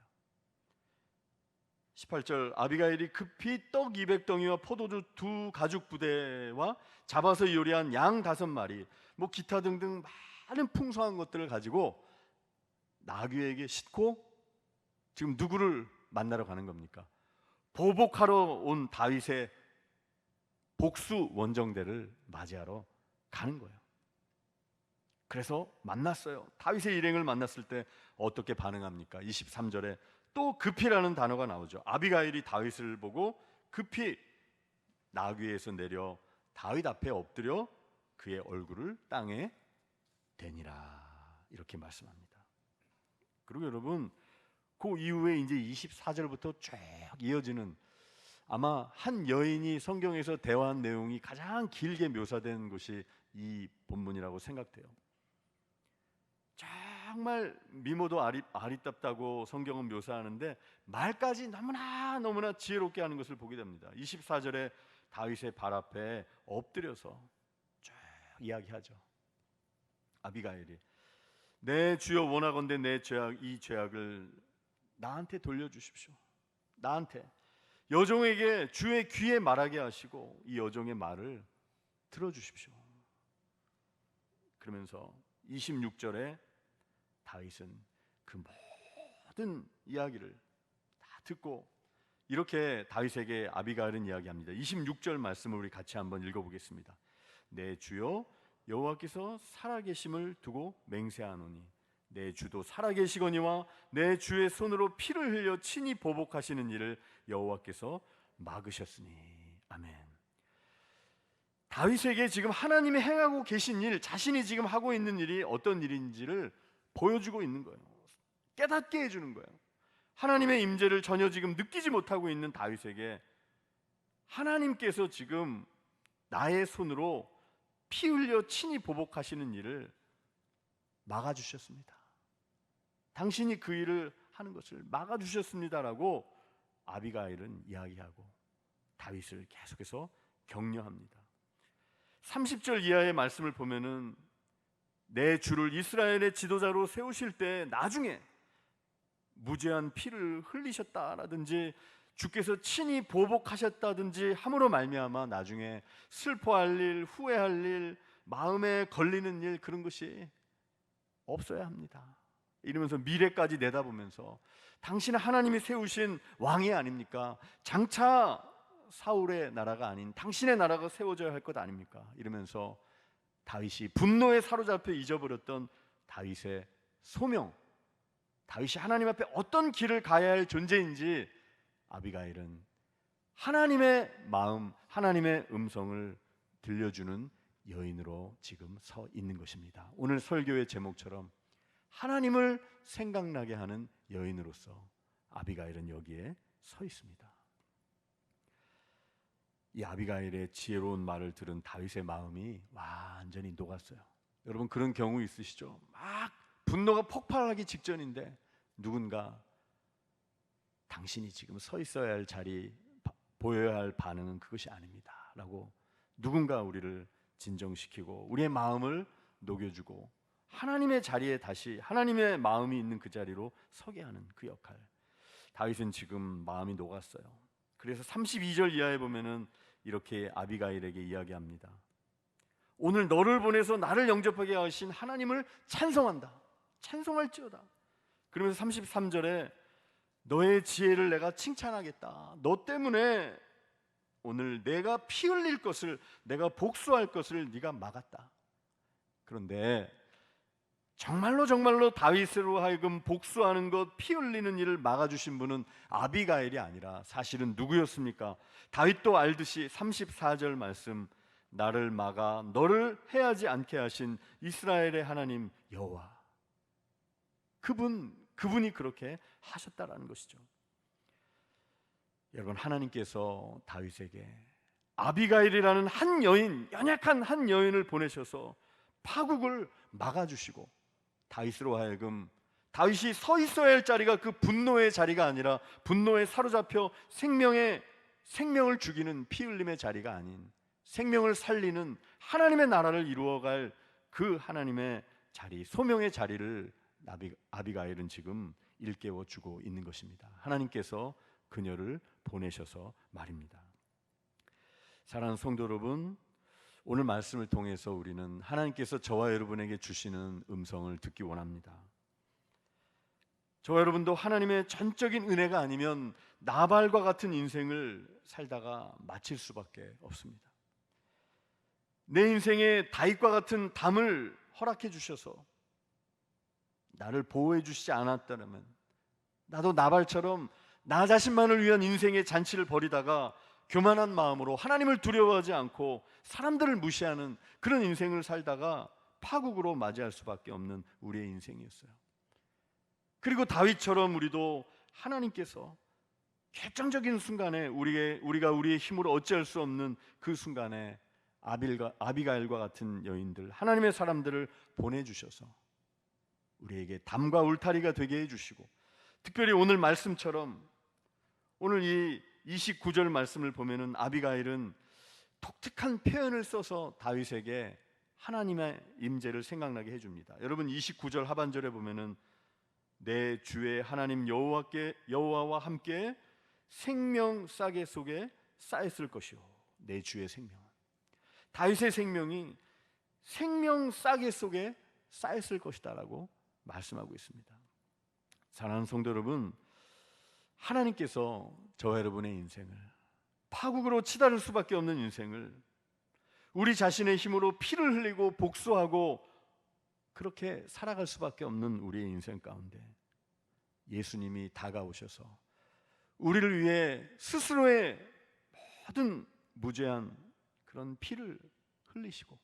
18절 아비가일이 급히 떡 200덩이와 포도주 2 가죽 부대와 잡아서 요리한 양 5마리, 뭐 기타 등등 많은 풍성한 것들을 가지고 나귀에게 싣고 지금 누구를 만나러 가는 겁니까? 보복하러 온 다윗의 복수 원정대를 맞이하러 가는 거예요. 그래서 만났어요. 다윗의 일행을 만났을 때 어떻게 반응합니까? 23절에 또 급히라는 단어가 나오죠. 아비가일이 다윗을 보고 급히 나귀에서 내려 다윗 앞에 엎드려 그의 얼굴을 땅에 대니라, 이렇게 말씀합니다. 그리고 여러분, 그 이후에 이제 24절부터 쭉 이어지는, 아마 한 여인이 성경에서 대화한 내용이 가장 길게 묘사된 것이 이 본문이라고 생각돼요. 정말 미모도 아리답다고 성경은 묘사하는데 말까지 너무나 지혜롭게 하는 것을 보게 됩니다. 24절에 다윗의 발 앞에 엎드려서 쭉 이야기하죠. 아비가일이 내 주여 원하건대 이 죄악을 나한테 돌려주십시오. 나한테, 여종에게 주의 귀에 말하게 하시고 이 여종의 말을 들어주십시오. 그러면서 26절에 다윗은 그 모든 이야기를 다 듣고 이렇게 다윗에게 아비가일은 이야기합니다. 26절 말씀을 우리 같이 한번 읽어보겠습니다. 내 주여 여호와께서 살아계심을 두고 맹세하노니 내 주도 살아계시거니와 내 주의 손으로 피를 흘려 친히 보복하시는 일을 여호와께서 막으셨으니. 아멘. 다윗에게 지금 하나님이 행하고 계신 일, 자신이 지금 하고 있는 일이 어떤 일인지를 보여주고 있는 거예요. 깨닫게 해주는 거예요. 하나님의 임재를 전혀 지금 느끼지 못하고 있는 다윗에게 하나님께서 지금 나의 손으로 피 흘려 친히 보복하시는 일을 막아주셨습니다. 당신이 그 일을 하는 것을 막아주셨습니다라고 아비가일은 이야기하고 다윗을 계속해서 격려합니다. 30절 이하의 말씀을 보면은 내 주를 이스라엘의 지도자로 세우실 때 나중에 무죄한 피를 흘리셨다라든지 주께서 친히 보복하셨다든지 함으로 말미암아 나중에 슬퍼할 일, 후회할 일, 마음에 걸리는 일, 그런 것이 없어야 합니다. 이러면서 미래까지 내다보면서 당신은 하나님이 세우신 왕이 아닙니까? 장차 사울의 나라가 아닌 당신의 나라가 세워져야 할 것 아닙니까? 이러면서 다윗이 분노에 사로잡혀 잊어버렸던 다윗의 소명, 다윗이 하나님 앞에 어떤 길을 가야 할 존재인지 아비가일은 하나님의 마음, 하나님의 음성을 들려주는 여인으로 지금 서 있는 것입니다. 오늘 설교의 제목처럼 하나님을 생각나게 하는 여인으로서 아비가일은 여기에 서 있습니다. 이 아비가일의 지혜로운 말을 들은 다윗의 마음이 완전히 녹았어요. 여러분 그런 경우 있으시죠? 막 분노가 폭발하기 직전인데 누군가 당신이 지금 서 있어야 할 자리, 보여야 할 반응은 그것이 아닙니다 라고 누군가 우리를 진정시키고 우리의 마음을 녹여주고 하나님의 자리에 다시 하나님의 마음이 있는 그 자리로 서게 하는 그 역할. 다윗은 지금 마음이 녹았어요. 그래서 32절 이하에 보면은 이렇게 아비가일에게 이야기합니다. 오늘 너를 보내서 나를 영접하게 하신 하나님을 찬송한다. 찬송할지어다. 그러면서 33절에 너의 지혜를 내가 칭찬하겠다. 너 때문에 오늘 내가 피 흘릴 것을, 내가 복수할 것을 네가 막았다. 그런데 정말로 다윗으로 하여금 복수하는 것, 피 흘리는 일을 막아주신 분은 아비가일이 아니라 사실은 누구였습니까? 다윗도 알듯이 34절 말씀, 나를 막아 너를 해하지 않게 하신 이스라엘의 하나님 여호와, 그분이 그렇게 하셨다라는 것이죠. 여러분, 하나님께서 다윗에게 아비가일이라는 한 여인, 연약한 한 여인을 보내셔서 파국을 막아주시고 다윗으로 하여금 다윗이 서 있어야 할 자리가 그 분노의 자리가 아니라 분노에 사로잡혀 생명을 죽이는 피 흘림의 자리가 아닌 생명을 살리는 하나님의 나라를 이루어갈 그 하나님의 자리, 소명의 자리를 아비가일은 지금 일깨워 주고 있는 것입니다. 하나님께서 그녀를 보내셔서 말입니다. 사랑하는 성도 여러분, 오늘 말씀을 통해서 우리는 하나님께서 저와 여러분에게 주시는 음성을 듣기 원합니다. 저와 여러분도 하나님의 전적인 은혜가 아니면 나발과 같은 인생을 살다가 마칠 수밖에 없습니다. 내 인생에 다윗과 같은 담을 허락해 주셔서 나를 보호해 주시지 않았다면 나도 나발처럼 나 자신만을 위한 인생의 잔치를 벌이다가 교만한 마음으로 하나님을 두려워하지 않고 사람들을 무시하는 그런 인생을 살다가 파국으로 맞이할 수밖에 없는 우리의 인생이었어요. 그리고 다윗처럼 우리도 하나님께서 결정적인 순간에 우리가 우리의 힘으로 어찌할 수 없는 그 순간에 아비가일과 같은 여인들, 하나님의 사람들을 보내주셔서 우리에게 담과 울타리가 되게 해주시고, 특별히 오늘 말씀처럼 오늘 이 29절 말씀을 보면은 아비가일은 독특한 표현을 써서 다윗에게 하나님의 임재를 생각나게 해줍니다. 여러분 29절 하반절에 보면은 내 주의 하나님 여호와와 함께 생명 싸개 속에 쌓였을 것이요. 내 주의 생명은, 다윗의 생명이 생명 싸개 속에 쌓였을 것이다라고 말씀하고 있습니다. 사랑하는 성도 여러분, 하나님께서 저와 여러분의 인생을, 파국으로 치달을 수밖에 없는 인생을 우리 자신의 힘으로 피를 흘리고 복수하고 그렇게 살아갈 수밖에 없는 우리의 인생 가운데 예수님이 다가오셔서 우리를 위해 스스로의 모든 무죄한 그런 피를 흘리시고,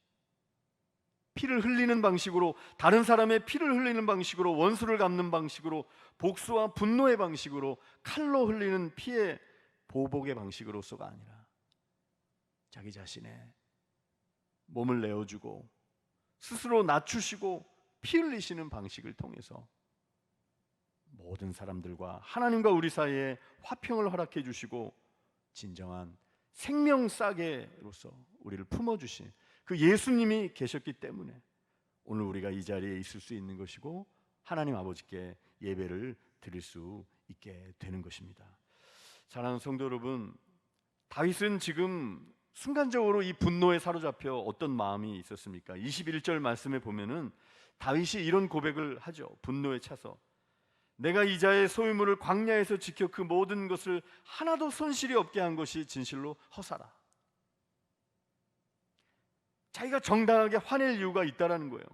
피를 흘리는 방식으로, 다른 사람의 피를 흘리는 방식으로, 원수를 갚는 방식으로, 복수와 분노의 방식으로, 칼로 흘리는 피의 보복의 방식으로서가 아니라 자기 자신의 몸을 내어주고 스스로 낮추시고 피 흘리시는 방식을 통해서 모든 사람들과 하나님과 우리 사이에 화평을 허락해 주시고 진정한 생명 싸개로서 우리를 품어주신 그 예수님이 계셨기 때문에 오늘 우리가 이 자리에 있을 수 있는 것이고 하나님 아버지께 예배를 드릴 수 있게 되는 것입니다. 사랑하는 성도 여러분, 다윗은 지금 순간적으로 이 분노에 사로잡혀 어떤 마음이 있었습니까? 21절 말씀에 보면은 다윗이 이런 고백을 하죠. 분노에 차서 내가 이자의 소유물을 광야에서 지켜 그 모든 것을 하나도 손실이 없게 한 것이 진실로 허사라. 자기가 정당하게 화낼 이유가 있다라는 거예요.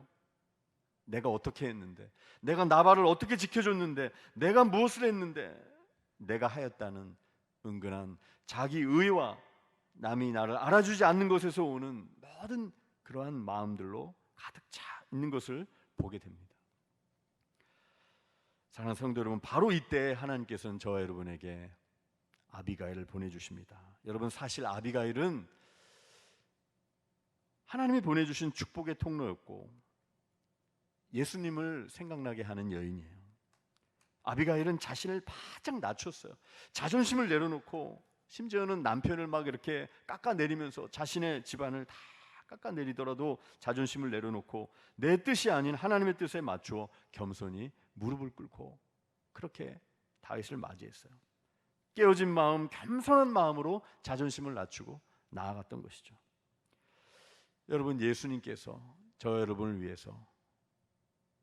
내가 어떻게 했는데, 내가 나발을 어떻게 지켜줬는데, 내가 무엇을 했는데, 내가 하였다는 은근한 자기 의와 남이 나를 알아주지 않는 것에서 오는 모든 그러한 마음들로 가득 차 있는 것을 보게 됩니다. 사랑하는 성도 여러분, 바로 이때 하나님께서는 저와 여러분에게 아비가일을 보내주십니다. 여러분, 사실 아비가일은 하나님이 보내주신 축복의 통로였고 예수님을 생각나게 하는 여인이에요. 아비가일은 자신을 바짝 낮췄어요. 자존심을 내려놓고 심지어는 남편을 막 이렇게 깎아내리면서 자신의 집안을 다 깎아내리더라도 자존심을 내려놓고 내 뜻이 아닌 하나님의 뜻에 맞추어 겸손히 무릎을 꿇고 그렇게 다윗을 맞이했어요. 깨어진 마음, 겸손한 마음으로 자존심을 낮추고 나아갔던 것이죠. 여러분, 예수님께서 저 여러분을 위해서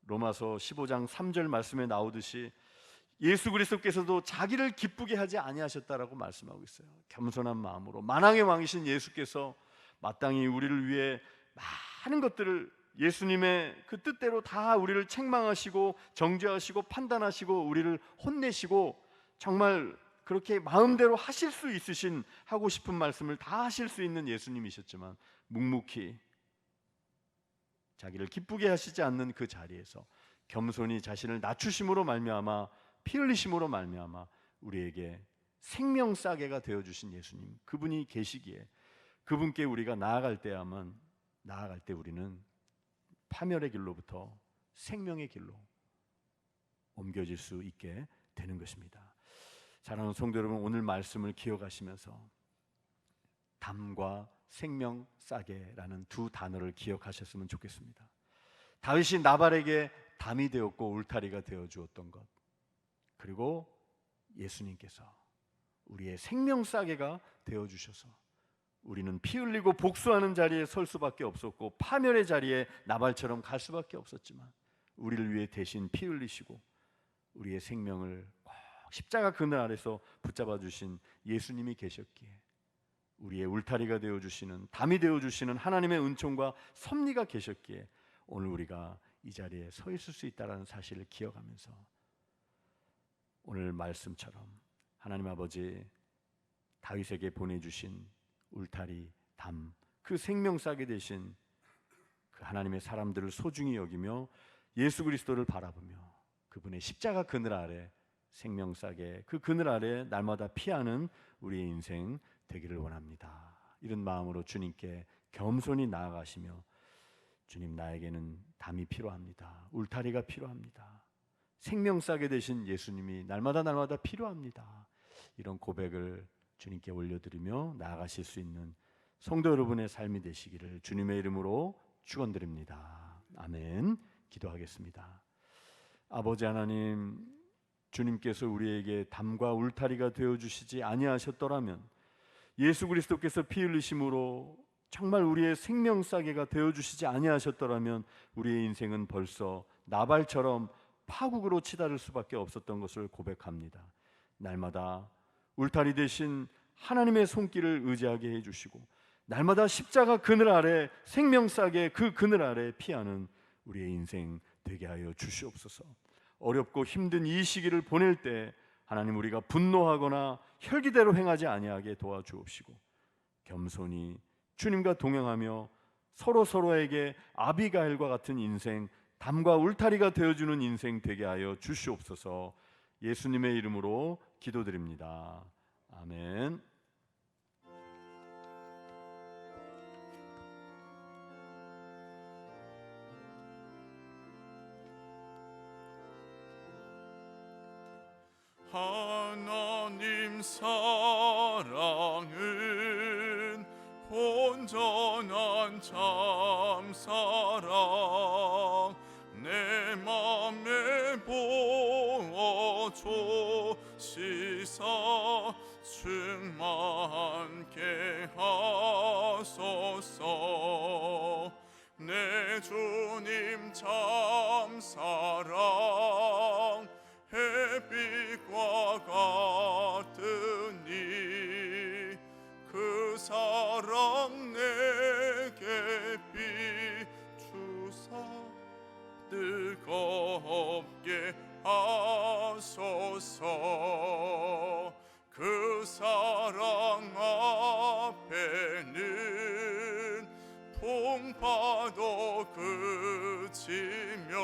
로마서 15장 3절 말씀에 나오듯이 예수 그리스도께서도 자기를 기쁘게 하지 아니하셨다라고 말씀하고 있어요. 겸손한 마음으로 만왕의 왕이신 예수께서 마땅히 우리를 위해 많은 것들을 예수님의 그 뜻대로 다 우리를 책망하시고 정죄하시고 판단하시고 우리를 혼내시고 정말 그렇게 마음대로 하실 수 있으신, 하고 싶은 말씀을 다 하실 수 있는 예수님이셨지만 묵묵히 자기를 기쁘게 하시지 않는 그 자리에서 겸손히 자신을 낮추심으로 말미암아, 피 흘리심으로 말미암아 우리에게 생명 싸개가 되어 주신 예수님, 그분이 계시기에 그분께 우리가 나아갈 때 우리는 파멸의 길로부터 생명의 길로 옮겨질 수 있게 되는 것입니다. 사랑하는 성도 여러분, 오늘 말씀을 기억하시면서 담과 생명 싸게라는 두 단어를 기억하셨으면 좋겠습니다. 다윗이 나발에게 담이 되었고 울타리가 되어 주었던 것, 그리고 예수님께서 우리의 생명 싸게가 되어 주셔서 우리는 피 흘리고 복수하는 자리에 설 수밖에 없었고 파멸의 자리에 나발처럼 갈 수밖에 없었지만 우리를 위해 대신 피 흘리시고 우리의 생명을 꼭 십자가 그늘 아래서 붙잡아 주신 예수님이 계셨기에 우리의 울타리가 되어 주시는, 담이 되어 주시는 하나님의 은총과 섭리가 계셨기에 오늘 우리가 이 자리에 서 있을 수 있다는 사실을 기억하면서 오늘 말씀처럼 하나님 아버지 다윗에게 보내주신 울타리, 담, 그 생명 싸게 되신 그 하나님의 사람들을 소중히 여기며 예수 그리스도를 바라보며 그분의 십자가 그늘 아래 생명 싸게 그 그늘 아래 날마다 피하는 우리의 인생 되기를 원합니다. 이런 마음으로 주님께 겸손히 나아가시며 주님, 나에게는 담이 필요합니다. 울타리가 필요합니다. 생명 싸게 되신 예수님이 날마다 필요합니다. 이런 고백을 주님께 올려드리며 나아가실 수 있는 성도 여러분의 삶이 되시기를 주님의 이름으로 축원드립니다. 아멘. 기도하겠습니다. 아버지 하나님, 주님께서 우리에게 담과 울타리가 되어주시지 아니하셨더라면, 예수 그리스도께서 피 흘리심으로 정말 우리의 생명 싸게가 되어주시지 아니하셨더라면 우리의 인생은 벌써 나발처럼 파국으로 치달을 수밖에 없었던 것을 고백합니다. 날마다 울타리 대신 하나님의 손길을 의지하게 해주시고 날마다 십자가 그늘 아래 생명 싸게 그 그늘 아래 피하는 우리의 인생 되게 하여 주시옵소서. 어렵고 힘든 이 시기를 보낼 때 하나님, 우리가 분노하거나 혈기대로 행하지 아니하게 도와주옵시고 겸손히 주님과 동행하며 서로에게 아비가일과 같은 인생, 담과 울타리가 되어주는 인생 되게 하여 주시옵소서. 예수님의 이름으로 기도드립니다. 아멘. 하나님 사랑은 온전한 참사랑 내 맘에 부어주시사 충만케 하소서. 내 주님 참사랑 햇빛과 같으니 그 사랑 내게 비추사 뜨겁게 하소서. 그 사랑 앞에는 풍파도 그치며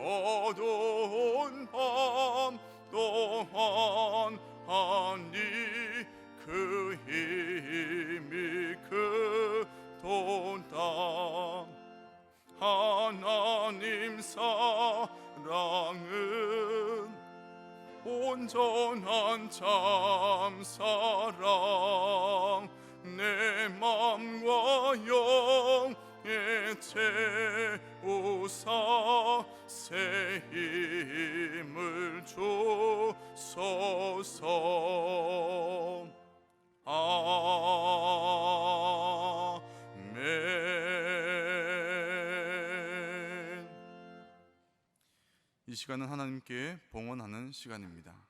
어두운 밤 또한 하니 그 힘이 크도다. 하나님 사랑은 온전한 참사랑 내 맘과 영에 채우사 새 힘을 주소서. 아멘. 이 시간은 하나님께 봉헌하는 시간입니다.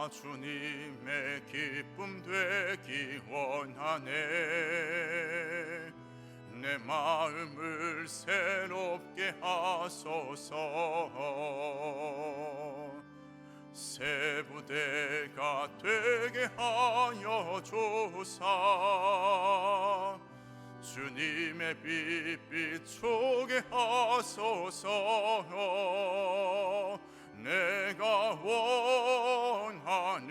다 주님의 기쁨 되기 원하네. 내 마음을 새롭게 하소서. 새 부대가 되게 하여 주사 주님의 빛 비추게 하소서. 내가 원하는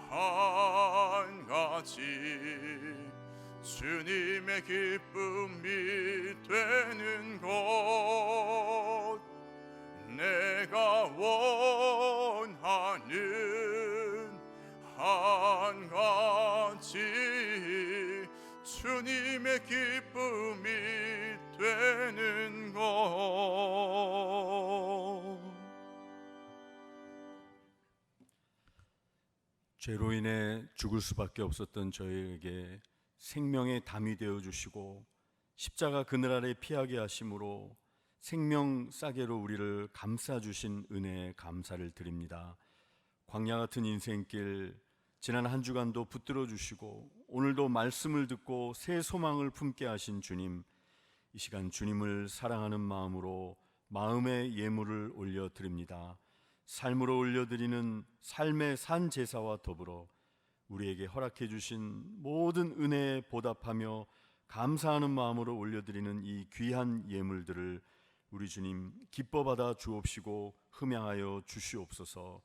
한 가지 주님의 기쁨이 되는 것. 내가 원하는 한 가지 주님의 기쁨이 되는 것. 죄로 인해 죽을 수밖에 없었던 저희에게 생명의 담이 되어 주시고 십자가 그늘 아래 피하게 하심으로 생명 싸개로 우리를 감싸 주신 은혜에 감사를 드립니다. 광야 같은 인생길 지난 한 주간도 붙들어 주시고 오늘도 말씀을 듣고 새 소망을 품게 하신 주님, 이 시간 주님을 사랑하는 마음으로 마음의 예물을 올려드립니다. 삶으로 올려드리는 삶의 산 제사와 더불어 우리에게 허락해 주신 모든 은혜에 보답하며 감사하는 마음으로 올려드리는 이 귀한 예물들을 우리 주님 기뻐 받아 주옵시고 흠양하여 주시옵소서.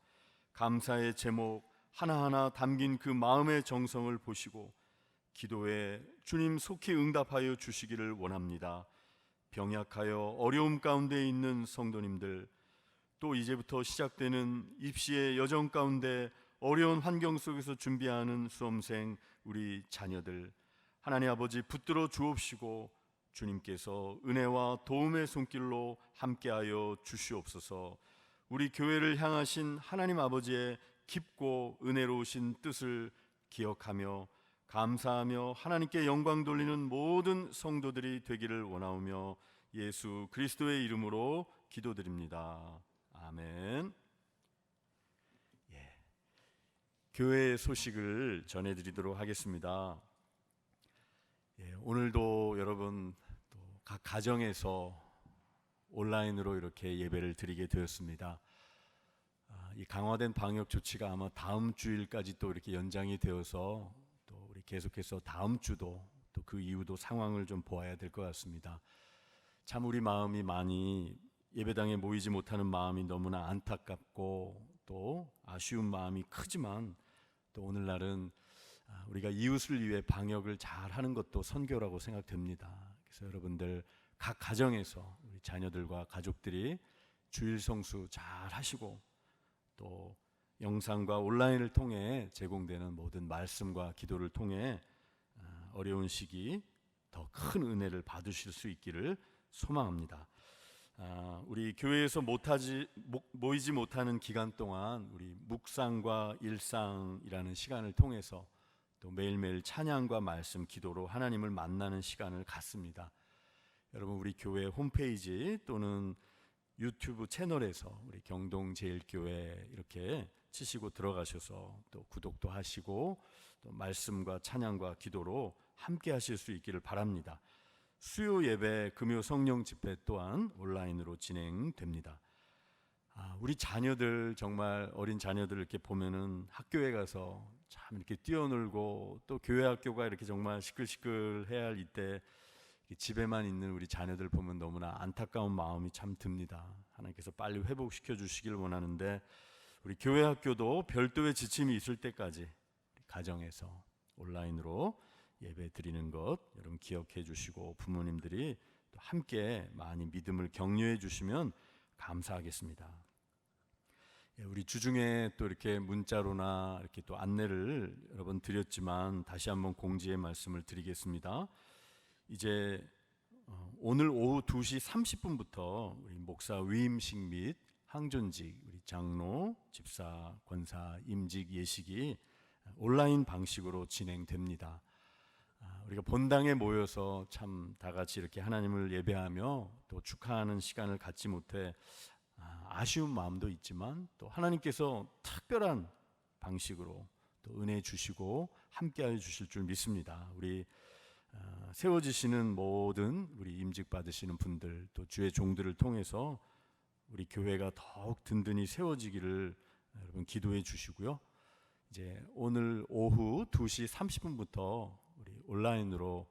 감사의 제목 하나하나 담긴 그 마음의 정성을 보시고 기도에 주님 속히 응답하여 주시기를 원합니다. 병약하여 어려움 가운데 있는 성도님들, 또 이제부터 시작되는 입시의 여정 가운데 어려운 환경 속에서 준비하는 수험생 우리 자녀들, 하나님 아버지 붙들어 주옵시고 주님께서 은혜와 도움의 손길로 함께하여 주시옵소서. 우리 교회를 향하신 하나님 아버지의 깊고 은혜로우신 뜻을 기억하며 감사하며 하나님께 영광 돌리는 모든 성도들이 되기를 원하오며 예수 그리스도의 이름으로 기도드립니다. 아멘. 교회의 소식을 전해드리도록 하겠습니다. 오늘도 여러분 또 각 가정에서 온라인으로 이렇게 예배를 드리게 되었습니다. 이 강화된 방역 조치가 아마 다음 주일까지 또 이렇게 연장이 되어서 또 우리 계속해서 다음 주도 또 그 이후도 상황을 좀 보아야 될 것 같습니다. 참 우리 마음이 많이 예배당에 모이지 못하는 마음이 너무나 안타깝고 또 아쉬운 마음이 크지만 또 오늘날은 우리가 이웃을 위해 방역을 잘 하는 것도 선교라고 생각됩니다. 그래서 여러분들 각 가정에서 우리 자녀들과 가족들이 주일 성수 잘 하시고 또 영상과 온라인을 통해 제공되는 모든 말씀과 기도를 통해 어려운 시기 더 큰 은혜를 받으실 수 있기를 소망합니다. 우리 교회에서 모이지 못하는 기간 동안 우리 묵상과 일상이라는 시간을 통해서 또 매일매일 찬양과 말씀, 기도로 하나님을 만나는 시간을 갖습니다. 여러분 우리 교회 홈페이지 또는 유튜브 채널에서 우리 경동제일교회 이렇게 치시고 들어가셔서 또 구독도 하시고 또 말씀과 찬양과 기도로 함께 하실 수 있기를 바랍니다. 수요 예배, 금요 성령 집회 또한 온라인으로 진행됩니다. 우리 자녀들 정말 어린 자녀들 이렇게 보면은 학교에 가서 참 이렇게 뛰어놀고 또 교회 학교가 이렇게 정말 시끌시끌해야 할 이때 집에만 있는 우리 자녀들 보면 너무나 안타까운 마음이 참 듭니다. 하나님께서 빨리 회복시켜 주시길 원하는데 우리 교회 학교도 별도의 지침이 있을 때까지 가정에서 온라인으로 예배 드리는 것 여러분 기억해 주시고 부모님들이 또 함께 많이 믿음을 격려해 주시면 감사하겠습니다. 우리 주중에 또 이렇게 문자로나 이렇게 또 안내를 여러 번 드렸지만 다시 한번 공지의 말씀을 드리겠습니다. 이제 오늘 오후 2시 30분부터 우리 목사 위임식 및 항존직, 우리 장로, 집사, 권사, 임직 예식이 온라인 방식으로 진행됩니다. 우리가 본당에 모여서 참 다 같이 이렇게 하나님을 예배하며 또 축하하는 시간을 갖지 못해 아쉬운 마음도 있지만 또 하나님께서 특별한 방식으로 또 은혜 주시고 함께하여 주실 줄 믿습니다. 우리 세워지시는 모든 우리 임직 받으시는 분들 또 주의 종들을 통해서 우리 교회가 더욱 든든히 세워지기를 여러분 기도해 주시고요. 이제 오늘 오후 2시 30분부터 우리 온라인으로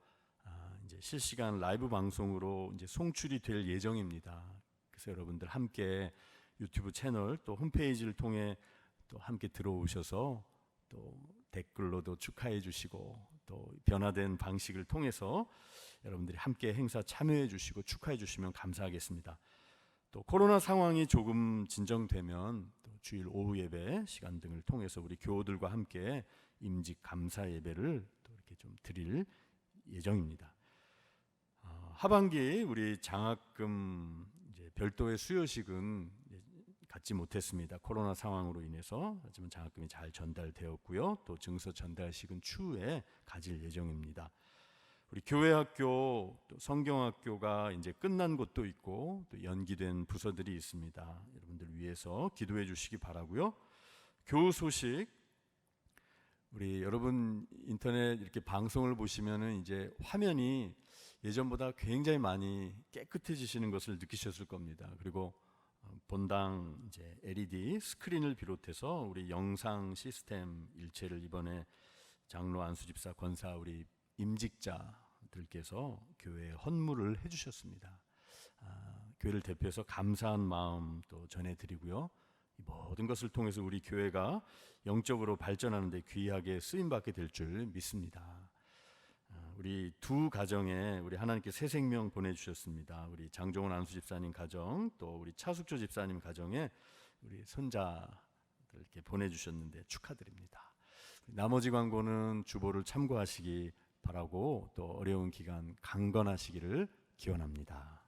이제 실시간 라이브 방송으로 이제 송출이 될 예정입니다. 그래서 여러분들 함께 유튜브 채널 또 홈페이지를 통해 또 함께 들어오셔서 또 댓글로도 축하해 주시고 또 변화된 방식을 통해서 여러분들이 함께 행사 참여해 주시고 축하해 주시면 감사하겠습니다. 또 코로나 상황이 조금 진정되면 또 주일 오후 예배 시간 등을 통해서 우리 교우들과 함께 임직 감사 예배를 또 이렇게 좀 드릴 예정입니다. 하반기 우리 장학금 이제 별도의 수여식은 갖지 못했습니다. 코로나 상황으로 인해서. 하지만 장학금이 잘 전달되었고요. 또 증서 전달식은 추후에 가질 예정입니다. 우리 교회학교 또 성경학교가 이제 끝난 곳도 있고 또 연기된 부서들이 있습니다. 여러분들 위해서 기도해 주시기 바라고요. 교우 소식, 우리 여러분 인터넷 이렇게 방송을 보시면은 이제 화면이 예전보다 굉장히 많이 깨끗해지시는 것을 느끼셨을 겁니다. 그리고 본당 이제 LED 스크린을 비롯해서 우리 영상 시스템 일체를 이번에 장로 안수집사 권사 우리 임직자들께서 교회에 헌물을 해주셨습니다. 교회를 대표해서 감사한 마음 또 전해드리고요. 이 모든 것을 통해서 우리 교회가 영적으로 발전하는 데 귀하게 쓰임받게 될 줄 믿습니다. 우리 두 가정에 우리 하나님께 새 생명 보내주셨습니다. 우리 장종원 안수집사님 가정 또 우리 차숙조 집사님 가정에 우리 손자들께 보내주셨는데 축하드립니다. 나머지 광고는 주보를 참고하시기 바라고 또 어려운 기간 강건하시기를 기원합니다.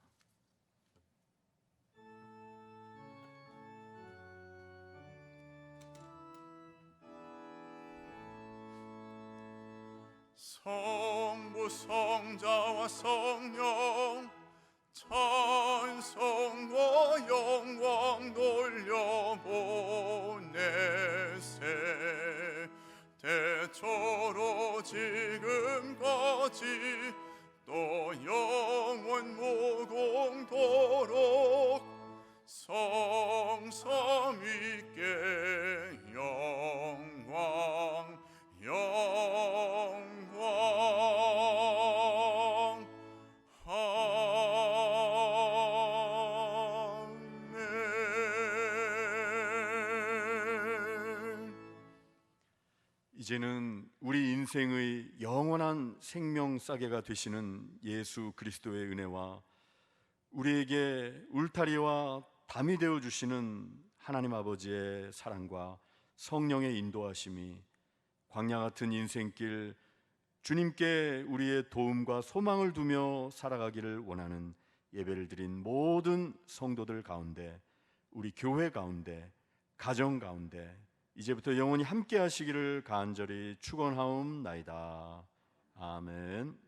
성부 성자와 성령 찬송과 영광 돌려보내세 대초로 지금까지 또 영원 무궁토록 성삼위께 영광 이제는 우리 인생의 영원한 생명싸개가 되시는 예수 그리스도의 은혜와 우리에게 울타리와 담이 되어 주시는 하나님 아버지의 사랑과 성령의 인도하심이 광야 같은 인생길 주님께 우리의 도움과 소망을 두며 살아가기를 원하는 예배를 드린 모든 성도들 가운데, 우리 교회 가운데, 가정 가운데 이제부터 영원히 함께 하시기를 간절히 축원하옵나이다. 아멘.